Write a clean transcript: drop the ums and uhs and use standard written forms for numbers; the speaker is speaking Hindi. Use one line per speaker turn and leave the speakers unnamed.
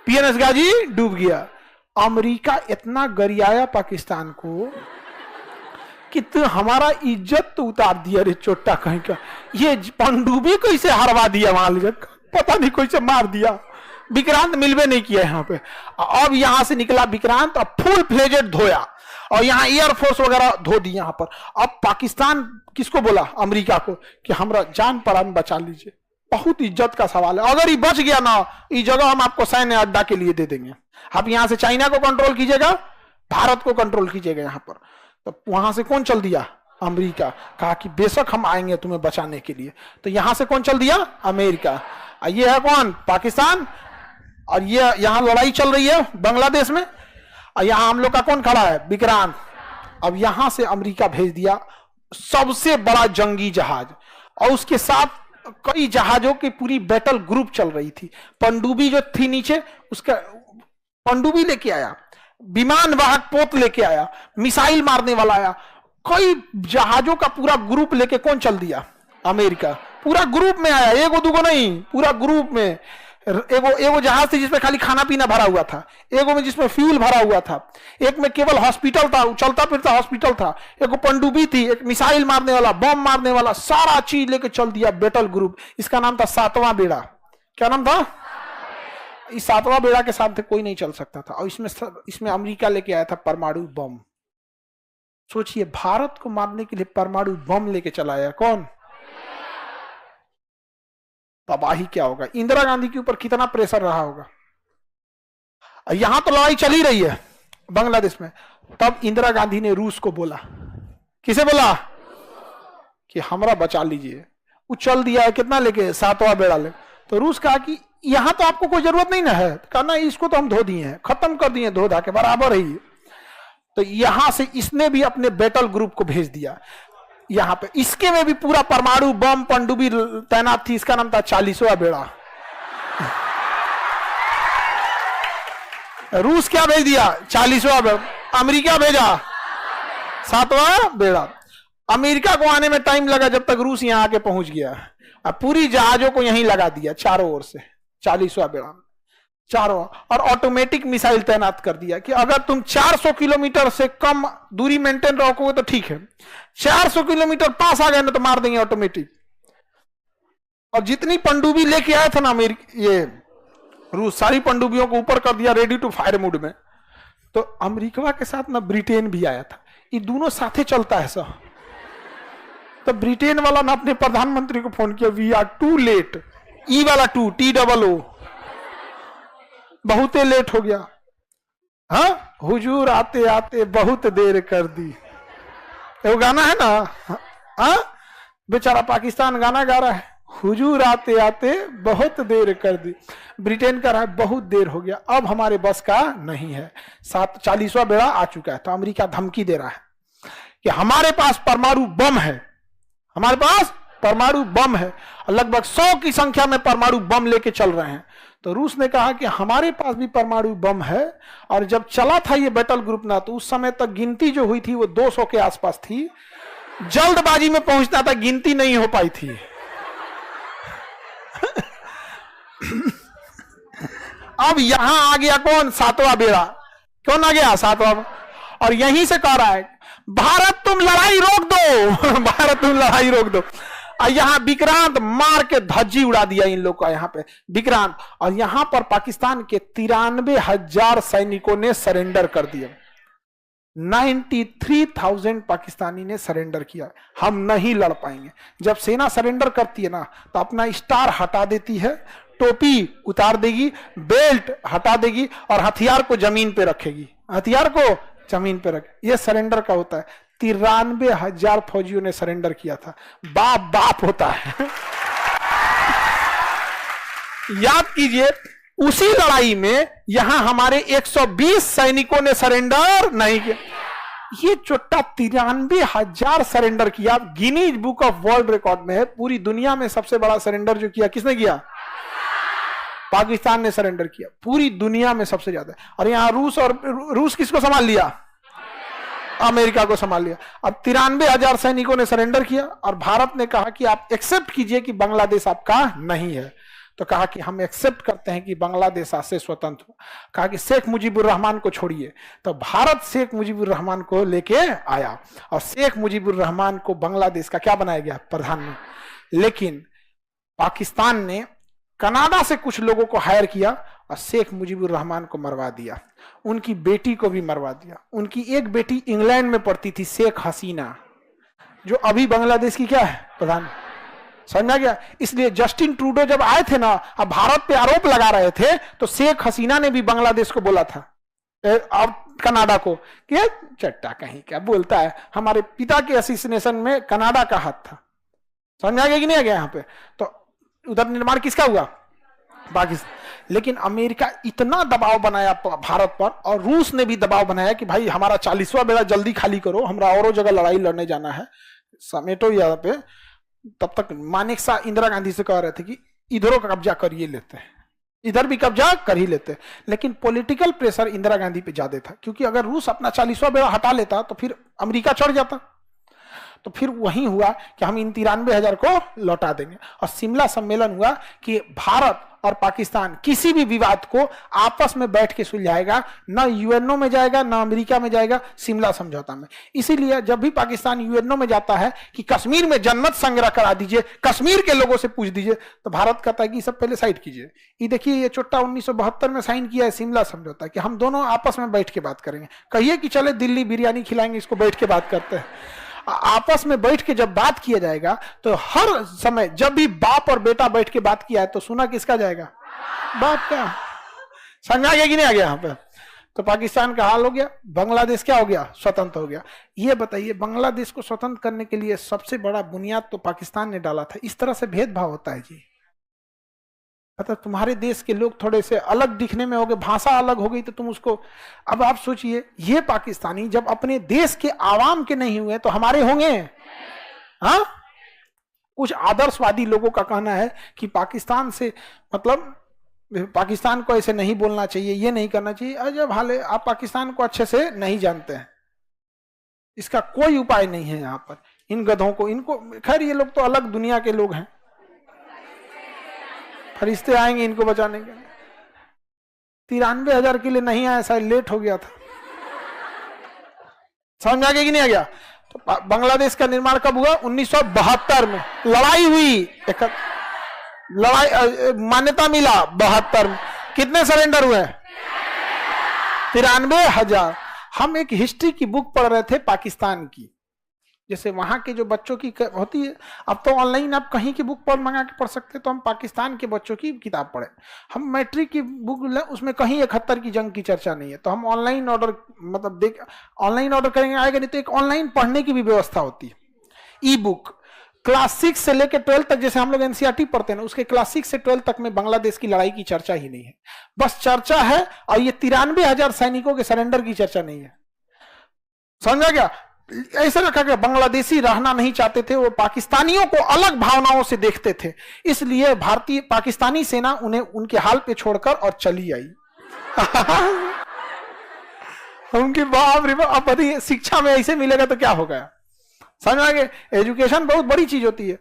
पीएनएस गाजी डूब गया। अमेरिका इतना गरियाया पाकिस्तान को कि तो हमारा इज्जत तो उतार दिया रे चोटा कहीं का। ये पनडुब्बी कैसे हरवा दिया वहां ले, पता नहीं कैसे मार दिया। विक्रांत मिलवे नहीं किया यहाँ पे। अब यहां से निकला विक्रांत, अब फुल फ्लेजेड धोया और यहाँ एयरफोर्स वगैरह धो दी यहाँ पर। अब पाकिस्तान किसको बोला? अमेरिका को कि हमरा जान प्राण बचा लीजिए। बहुत इज्जत का सवाल है। अगर ये बच गया ना, ये जगह हम आपको सैन्य अड्डा के लिए दे देंगे। आप यहां से चाइना को कंट्रोल कीजिएगा, भारत को कंट्रोल कीजिएगा यहाँ पर। तो वहां से कौन चल दिया? अमेरिका। कहा कि बेशक हम आएंगे तुम्हें बचाने के लिए। तो यहां से कौन चल दिया? अमेरिका। ये है कौन? पाकिस्तान। और ये यहां लड़ाई चल रही है बांग्लादेश में, और यहां हम लोग का कौन खड़ा है? विक्रांत। अब यहां से अमेरिका भेज दिया सबसे बड़ा जंगी जहाज, और उसके साथ कई जहाजों की पूरी बैटल ग्रुप चल रही थी। पनडुब्बी जो थी नीचे, उसका पनडुब्बी लेके आया, विमान वाहक पोत लेके आया, मिसाइल मारने वाला आया, कई जहाजों का पूरा ग्रुप लेके कौन चल दिया? अमेरिका। पूरा ग्रुप में आया, एगो दूगो नहीं, पूरा ग्रुप में। एगो जहाज थी जिसमें खाली खाना पीना भरा हुआ था, एगो में जिसमें फ्यूल भरा हुआ था, एक में केवल हॉस्पिटल था, चलता फिरता हॉस्पिटल था, एगो पनडुब्बी थी, एक मिसाइल मारने वाला, बम मारने वाला, सारा चीज लेके चल दिया बैटल ग्रुप। इसका नाम था सातवां बेड़ा। क्या नाम था? इस सातवां बेड़ा के साथ कोई नहीं चल सकता था। और इसमें अमेरिका लेके आया था परमाणु बम। सोचिए, भारत को मारने के लिए परमाणु बम लेके चला आया कौन? तबाही क्या होगा। इंदिरा गांधी के ऊपर कितना प्रेशर रहा होगा। यहां तो लड़ाई चली रही है बांग्लादेश में, तब इंदिरा गांधी ने रूस को बोला। किसे बोला? कि हमरा बचा लीजिए। वो चल दिया है कितना लेके? सातवां बेड़ा ले। तो रूस कहा कि यहां तो आपको कोई जरूरत नहीं ना है। कहा ना, इसको तो हम धो दिए हैं, खत्म कर दिए, धो धा के बराबर ही। तो यहां से इसने भी अपने बैटल ग्रुप को भेज दिया यहां पे। इसके में भी पूरा परमाणु बम पनडुब्बी तैनात थी। इसका नाम था 40वां बेड़ा। रूस क्या भेज दिया? 40वां बेड़ा। अमेरिका भेजा 7वां बेड़ा। अमेरिका को आने में टाइम लगा, जब तक रूस यहां आके पहुंच गया। अब पूरी जहाजों को यहीं लगा दिया चारों ओर से, 40वां बेड़ा चारों, और ऑटोमेटिक मिसाइल तैनात कर दिया कि अगर तुम 400 किलोमीटर से कम दूरी मेंटेन रखोगे तो ठीक है, 400 किलोमीटर पास आ गए ना तो मार देंगे ऑटोमेटिक। और जितनी पनडुब्बी लेके आया था ना ये रूस, सारी पनडुब्बियों को ऊपर कर दिया, रेडी टू फायर मोड में। तो अमेरिका के साथ ना ब्रिटेन भी आया था। ये दोनों साथे चलता है सर। तो ब्रिटेन वाला ना अपने प्रधानमंत्री को फोन किया, वी आर टू लेट। ई वाला टू, TOO, बहुत लेट हो गया। हाँ, हुजूर आते आते बहुत देर कर दी। वो गाना है ना, हाँ, बेचारा पाकिस्तान गाना गा रहा है, हुजूर आते आते बहुत देर कर दी। ब्रिटेन का रहा है बहुत देर हो गया, अब हमारे बस का नहीं है। 40वां बेड़ा आ चुका है। तो अमेरिका धमकी दे रहा है कि हमारे पास परमाणु बम है, हमारे पास परमाणु बम है, लगभग 100 की संख्या में परमाणु बम लेके चल रहे हैं। तो रूस ने कहा कि हमारे पास भी परमाणु बम है, और जब चला था ये बैटल ग्रुप ना, तो उस समय तक गिनती जो हुई थी वो 200 के आसपास थी। जल्दबाजी में पहुंचना था, गिनती नहीं हो पाई थी। अब यहां आ गया कौन? 7वां बेड़ा। कौन आ गया? 7वां। और यहीं से कह रहा है, भारत तुम लड़ाई रोक दो, भारत तुम लड़ाई रोक दो। और यहां विक्रांत मार के धज्जी उड़ा दिया इन लोग का, यहां पे विक्रांत। और यहां पर पाकिस्तान के 93,000 सैनिकों ने सरेंडर कर दिया। 93,000 पाकिस्तानी ने सरेंडर किया। हम नहीं लड़ पाएंगे। जब सेना सरेंडर करती है ना, तो अपना स्टार हटा देती है, टोपी उतार देगी, बेल्ट हटा देगी, और हथियार को जमीन पे रखेगी, हथियार को जमीन पे रख। ये सरेंडर का होता है। 93,000 फौजियों ने सरेंडर किया था। बाप बाप होता है। याद कीजिए, उसी लड़ाई में यहां हमारे 120 सैनिकों ने सरेंडर नहीं किया। ये चोट्टा 93,000 सरेंडर किया। Guinness book of world record में है। पूरी दुनिया में सबसे बड़ा सरेंडर जो किया, किसने किया? पाकिस्तान ने सरेंडर किया, पूरी दुनिया में सबसे ज्यादा। और यहां रूस किसको संभाल लिया? अमेरिका को संभाल लिया। अब 93,000 सैनिकों ने सरेंडर किया, और भारत ने कहा कि आप एक्सेप्ट कीजिए कि बांग्लादेश आपका नहीं है। तो कहा कि हम एक्सेप्ट करते हैं कि बांग्लादेश आज से स्वतंत्र हो। कहा कि शेख मुजीबुर रहमान को छोड़िए, तो भारत शेख मुजीबुर रहमान को लेके आया और शेख मुजीबुर रहमान को बांग्लादेश का क्या बनाया गया, प्रधानमंत्री। लेकिन पाकिस्तान ने कनाडा से कुछ लोगों को हायर किया और शेख मुजीबुर रहमान को मरवा दिया, उनकी बेटी को भी मरवा दिया। उनकी एक बेटी इंग्लैंड में पढ़ती थी, शेख हसीना, जो अभी बांग्लादेश की क्या है, प्रधान। समझा गया। इसलिए जस्टिन ट्रूडो जब आए थे ना, अब भारत पे आरोप लगा रहे थे, तो शेख हसीना ने भी बांग्लादेश को बोला था और कनाडा को कि चट्टा कहीं क्या बोलता है, हमारे पिता के असोसिएशन में कनाडा का हाथ था। समझ आ गया कि नहीं आ गया यहाँ पे। तो उधर निर्माण किसका हुआ, पाकिस्तान। लेकिन अमेरिका इतना दबाव बनाया भारत पर, और रूस ने भी दबाव बनाया कि भाई हमारा 40वां बेड़ा जल्दी खाली करो, हमरा औरों जगह लड़ाई लड़ने जाना है, समेटो यहाँ पे। तब तक मानेकशॉ इंदिरा गांधी से कह रहे थे कि इधरों का कब्जा करिए लेते हैं, इधर भी कब्जा कर ही लेते हैं। लेकिन पॉलिटिकल प्रेशर इंदिरा गांधी पे ज्यादा था, क्योंकि अगर रूस अपना 40वां बेड़ा हटा लेता तो फिर अमेरिका चढ़ जाता। तो फिर वही हुआ कि हम इन 93,000 को लौटा देंगे। और शिमला सम्मेलन हुआ कि भारत और पाकिस्तान किसी भी विवाद को आपस में बैठ के सुलझाएगा, ना यूएनओ में जाएगा ना अमेरिका में जाएगा, शिमला समझौता में। इसीलिए जब भी पाकिस्तान यूएनओ में जाता है कि कश्मीर में जन्नत संग्रह करा दीजिए, कश्मीर के लोगों से पूछ दीजिए, तो भारत कहता है कि सब पहले साइड कीजिए। ये देखिए, ये चुट्टा 1972 में साइन किया है शिमला समझौता कि हम दोनों आपस में बैठ के बात करेंगे। कहिए कि चले दिल्ली बिरयानी खिलाएंगे, इसको बैठ के बात करते हैं। आपस में बैठ के जब बात किया जाएगा तो हर समय जब भी बाप और बेटा बैठ के बात किया है तो सुना किसका जाएगा, बाप का। समझा गया कि नहीं आ गया यहाँ पे। तो पाकिस्तान का हाल हो गया, बांग्लादेश क्या हो गया, स्वतंत्र हो गया। ये बताइए, बांग्लादेश को स्वतंत्र करने के लिए सबसे बड़ा बुनियाद तो पाकिस्तान ने डाला था। इस तरह से भेदभाव होता है जी। मतलब तुम्हारे देश के लोग थोड़े से अलग दिखने में हो गए, भाषा अलग हो गई तो तुम उसको। अब आप सोचिए, ये पाकिस्तानी जब अपने देश के आवाम के नहीं हुए तो हमारे होंगे? हाँ, कुछ आदर्शवादी लोगों का कहना है कि पाकिस्तान से मतलब पाकिस्तान को ऐसे नहीं बोलना चाहिए, ये नहीं करना चाहिए। अजब हाल है, आप पाकिस्तान को अच्छे से नहीं जानते हैं। इसका कोई उपाय नहीं है यहाँ पर। इन गधों को, इनको, खैर ये लोग तो अलग दुनिया के लोग हैं, फरिश्ते आएंगे इनको बचाने के लिए। 93,000 के लिए नहीं आया, शायद लेट हो गया था। समझ आ गया कि नहीं आ गया। तो बांग्लादेश का निर्माण कब हुआ, 1972 में। लड़ाई हुई, लड़ाई मान्यता मिला 72 में। कितने सरेंडर हुए, 93,000। हम एक हिस्ट्री की बुक पढ़ रहे थे पाकिस्तान की, जैसे वहां के जो बच्चों की होती है, अब तो ऑनलाइन आप कहीं की बुक पर मंगा के पढ़ सकते, तो हम पाकिस्तान के बच्चों की किताब पढ़े। हम मैट्रिक की बुक, उसमें कहीं 71 की जंग की चर्चा नहीं है, तो हम ऑनलाइन ऑर्डर, मतलब देख ऑनलाइन ऑर्डर करेंगे, आएगा नहीं तो एक ऑनलाइन पढ़ने की भी व्यवस्था होती है, ई बुक। क्लास 6 से लेकर 12 तक, जैसे हम लोग एनसीईआरटी पढ़ते हैं, उसके क्लास 6 से 12 तक में बांग्लादेश की लड़ाई की चर्चा ही नहीं है, बस चर्चा है। और ये 93,000 सैनिकों के सरेंडर की चर्चा नहीं है। समझा गया। ऐसे रखा गया, बांग्लादेशी रहना नहीं चाहते थे, वो पाकिस्तानियों को अलग भावनाओं से देखते थे, इसलिए भारतीय पाकिस्तानी सेना उन्हें उनके हाल पे छोड़कर और चली आई। उनकी बाप रे बाप, शिक्षा में ऐसे मिलेगा तो क्या होगा। समझ आ गए। एजुकेशन बहुत बड़ी चीज होती है।